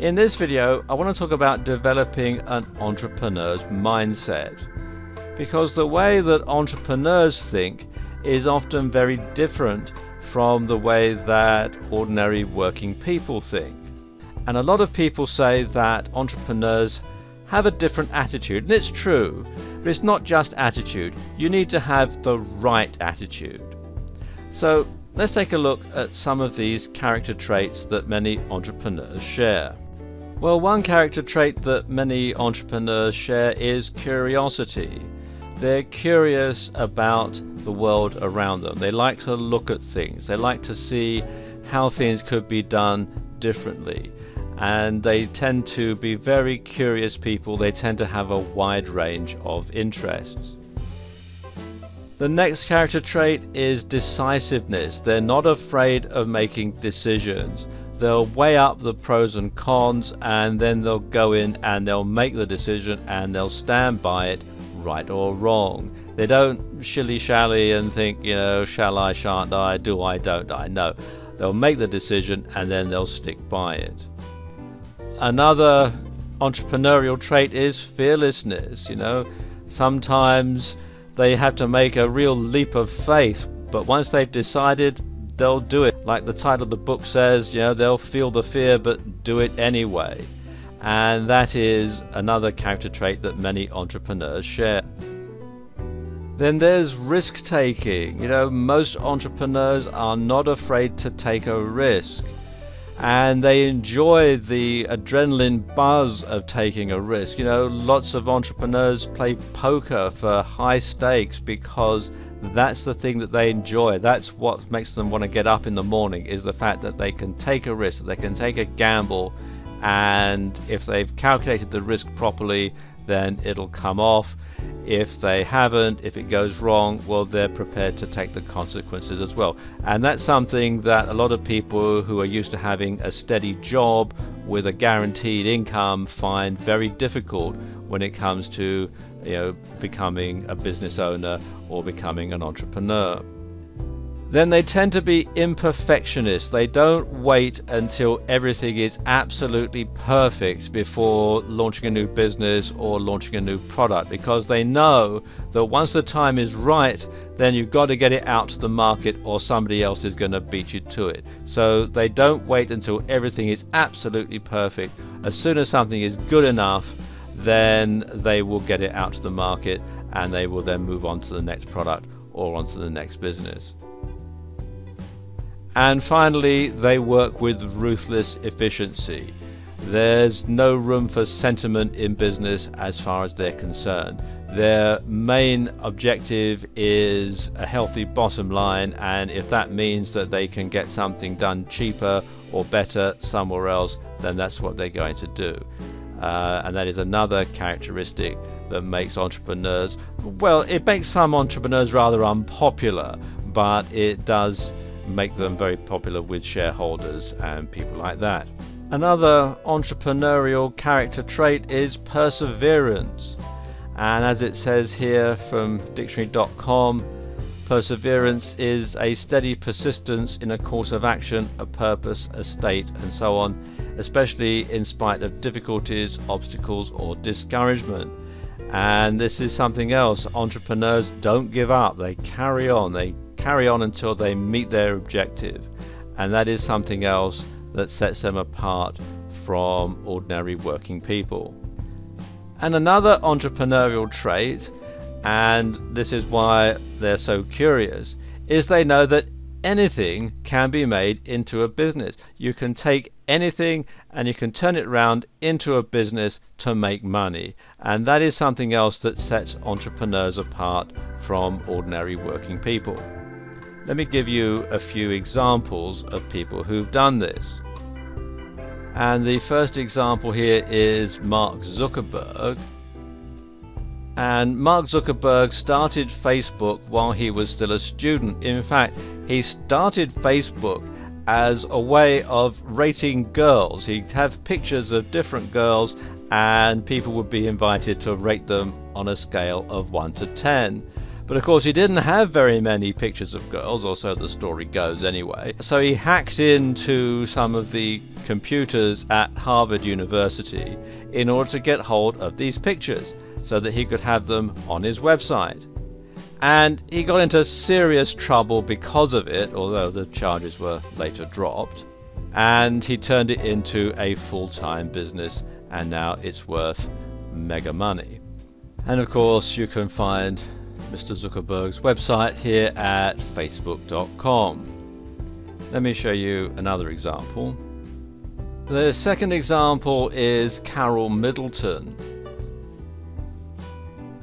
In this video, I want to talk about developing an entrepreneur's mindset, because the way that entrepreneurs think is often very different from the way that ordinary working people think. And a lot of people say that entrepreneurs have a different attitude, and it's true, but it's not just attitude. You need to have the right attitude. So let's take a look at some of these character traits that many entrepreneurs share. Well, one character trait that many entrepreneurs share is curiosity. They're curious about the world around them. They like to look at things. They like to see how things could be done differently. And they tend to be very curious people. They tend to have a wide range of interests. The next character trait is decisiveness. They're not afraid of making decisions. They'll weigh up the pros and cons, and then they'll go in and they'll make the decision and they'll stand by it, right or wrong. They don't shilly-shally and think, shall I, shan't I, do I, don't I. No, they'll make the decision and then they'll stick by it. Another entrepreneurial trait is fearlessness. Sometimes they have to make a real leap of faith, but once they've decided, they'll do it. Like the title of the book says, they'll feel the fear but do it anyway. And that is another character trait that many entrepreneurs share. Then there's risk taking. Most entrepreneurs are not afraid to take a risk, and they enjoy the adrenaline buzz of taking a risk. Lots of entrepreneurs play poker for high stakes because that's the thing that they enjoy. That's what makes them want to get up in the morning, is the fact that they can take a risk, that they can take a gamble, and if they've calculated the risk properly, then it'll come off. If they haven't, if it goes wrong, well, they're prepared to take the consequences as well. And that's something that a lot of people who are used to having a steady job with a guaranteed income find very difficult when it comes to becoming a business owner or becoming an entrepreneur. Then they tend to be imperfectionists. They don't wait until everything is absolutely perfect before launching a new business or launching a new product, because they know that once the time is right, then you've got to get it out to the market or somebody else is going to beat you to it. So they don't wait until everything is absolutely perfect. As soon as something is good enough, then they will get it out to the market, and they will then move on to the next product or onto the next business. And finally, they work with ruthless efficiency. There's no room for sentiment in business as far as they're concerned. Their main objective is a healthy bottom line, and if that means that they can get something done cheaper or better somewhere else, then that's what they're going to do. And that is another characteristic that makes entrepreneurs, well, it makes some entrepreneurs rather unpopular, but it does make them very popular with shareholders and people like that. Another entrepreneurial character trait is perseverance. And as it says here from dictionary.com, perseverance is a steady persistence in a course of action, a purpose, a state, and so on, especially in spite of difficulties, obstacles, or discouragement. And this is something else. Entrepreneurs don't give up. They carry on. They carry on until they meet their objective. And that is something else that sets them apart from ordinary working people. And another entrepreneurial trait, and this is why they're so curious, is they know that anything can be made into a business. You can take anything and you can turn it around into a business to make money. And that is something else that sets entrepreneurs apart from ordinary working people. Let me give you a few examples of people who've done this. And the first example here is Mark Zuckerberg. And Mark Zuckerberg started Facebook while he was still a student. In fact, he started Facebook as a way of rating girls. He'd have pictures of different girls and people would be invited to rate them on a scale of 1 to 10. But of course he didn't have very many pictures of girls, or so the story goes anyway. So he hacked into some of the computers at Harvard University in order to get hold of these pictures so that he could have them on his website. And he got into serious trouble because of it, although the charges were later dropped. And he turned it into a full-time business, and now it's worth mega money. And of course you can find Mr. Zuckerberg's website here at facebook.com. Let me show you another example. The second example is Carole Middleton,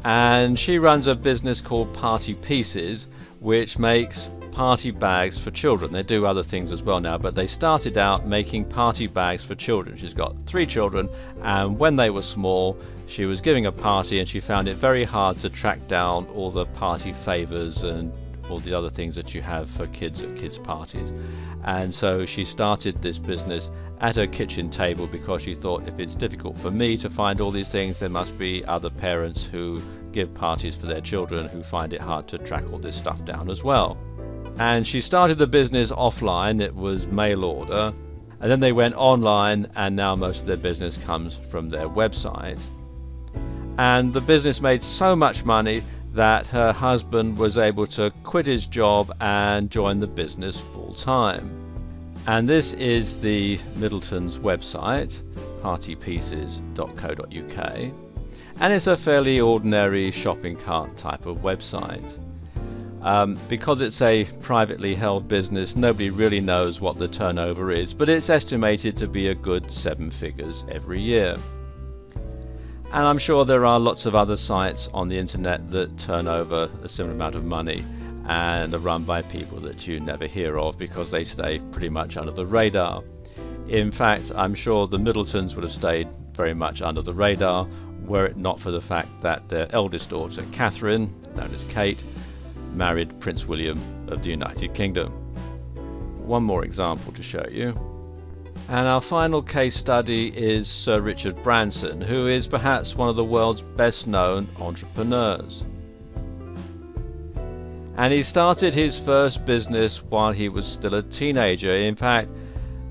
and she runs a business called Party Pieces, which makes party bags for children. They do other things as well now, but they started out making party bags for children. She's got 3 children, and when they were small she was giving a party and she found it very hard to track down all the party favors and all the other things that you have for kids at kids' parties. And so she started this business at her kitchen table because she thought, if it's difficult for me to find all these things, there must be other parents who give parties for their children who find it hard to track all this stuff down as well. And she started the business offline. It was mail order, and then they went online, and now most of their business comes from their website. And the business made so much money that her husband was able to quit his job and join the business full time. And this is the Middleton's website, partypieces.co.uk, and it's a fairly ordinary shopping cart type of website. Because it's a privately held business, nobody really knows what the turnover is, but it's estimated to be a good 7 figures every year. And I'm sure there are lots of other sites on the internet that turn over a similar amount of money and are run by people that you never hear of because they stay pretty much under the radar. In fact, I'm sure the Middletons would have stayed very much under the radar were it not for the fact that their eldest daughter, Catherine, known as Kate, married Prince William of the United Kingdom. One more example to show you. And our final case study is Sir Richard Branson, who is perhaps one of the world's best known entrepreneurs. And he started his first business while he was still a teenager. In fact,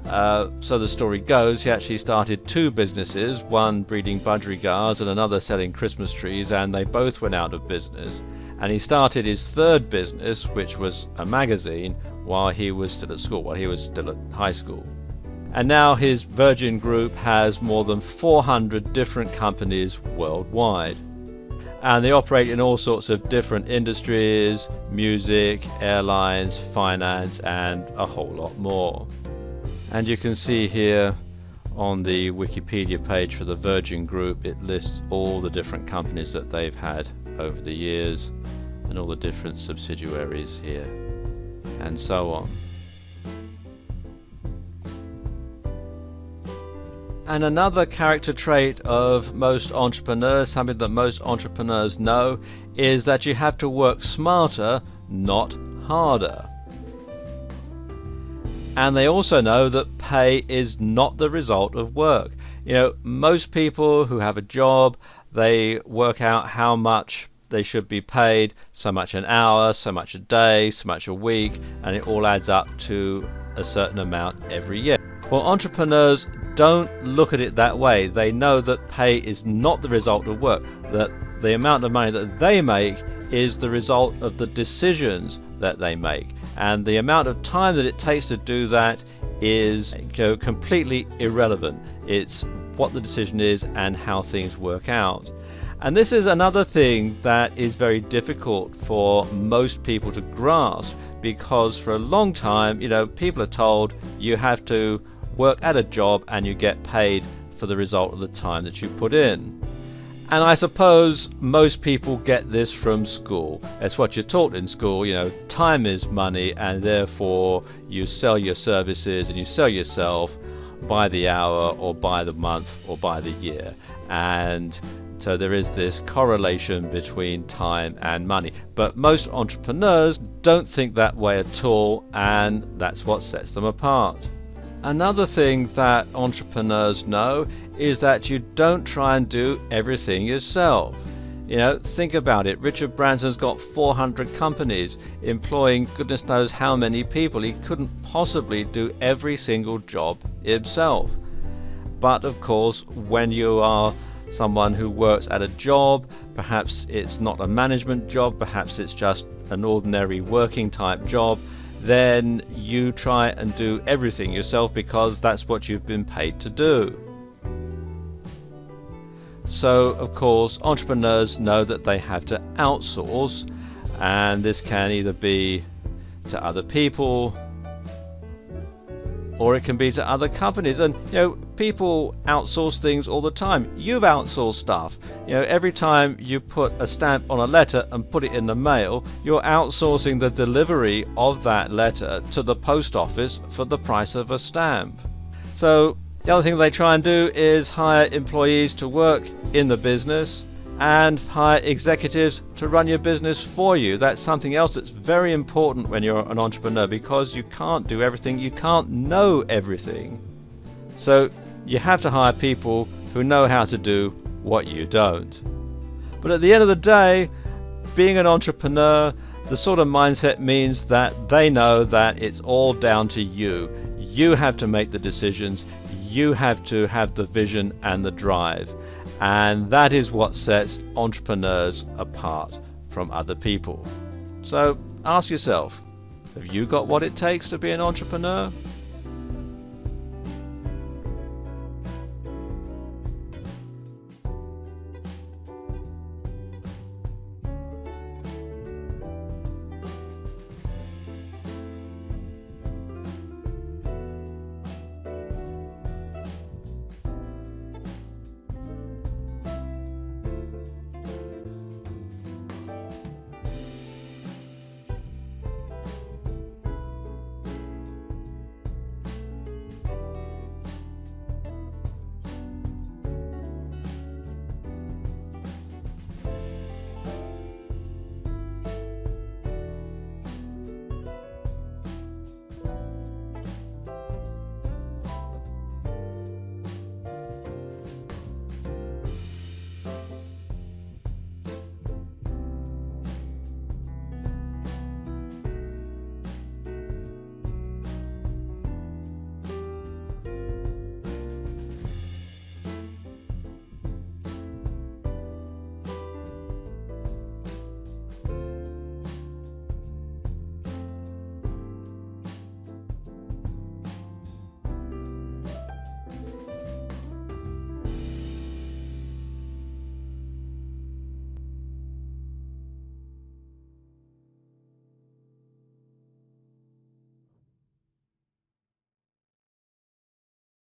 so the story goes, he actually started 2 businesses, one breeding budgerigars and another selling Christmas trees, and they both went out of business. And he started his 3rd business, which was a magazine, while he was still at school, while he was still at high school. And now his Virgin Group has more than 400 different companies worldwide. And they operate in all sorts of different industries, music, airlines, finance, and a whole lot more. And you can see here on the Wikipedia page for the Virgin Group, it lists all the different companies that they've had over the years and all the different subsidiaries here, and so on. And another character trait of most entrepreneurs, something that most entrepreneurs know, is that you have to work smarter, not harder. And they also know that pay is not the result of work. You know, most people who have a job, they work out how much they should be paid, so much an hour, so much a day, so much a week, and it all adds up to a certain amount every year. Well, entrepreneurs don't look at it that way. They know that pay is not the result of work, that the amount of money that they make is the result of the decisions that they make, and the amount of time that it takes to do that is completely irrelevant. It's what the decision is and how things work out. And this is another thing that is very difficult for most people to grasp, because for a long time, people are told you have to work at a job and you get paid for the result of the time that you put in. And I suppose most people get this from school. It's what you're taught in school, time is money, and therefore you sell your services and you sell yourself by the hour or by the month or by the year. And so there is this correlation between time and money. But most entrepreneurs don't think that way at all, and that's what sets them apart. Another thing that entrepreneurs know is that you don't try and do everything yourself. Think about it. Richard Branson's got 400 companies employing goodness knows how many people. He couldn't possibly do every single job himself. But of course, when you are someone who works at a job, perhaps it's not a management job, perhaps it's just an ordinary working type job, then you try and do everything yourself because that's what you've been paid to do. So of course entrepreneurs know that they have to outsource, and this can either be to other people or it can be to other companies. And people outsource things all the time. You've outsourced stuff. Every time you put a stamp on a letter and put it in the mail, you're outsourcing the delivery of that letter to the post office for the price of a stamp. So the other thing they try and do is hire employees to work in the business and hire executives to run your business for you. That's something else that's very important when you're an entrepreneur, because you can't do everything, you can't know everything. So you have to hire people who know how to do what you don't. But at the end of the day, being an entrepreneur, the sort of mindset means that they know that it's all down to you. You have to make the decisions, you have to have the vision and the drive. And that is what sets entrepreneurs apart from other people. So ask yourself, have you got what it takes to be an entrepreneur?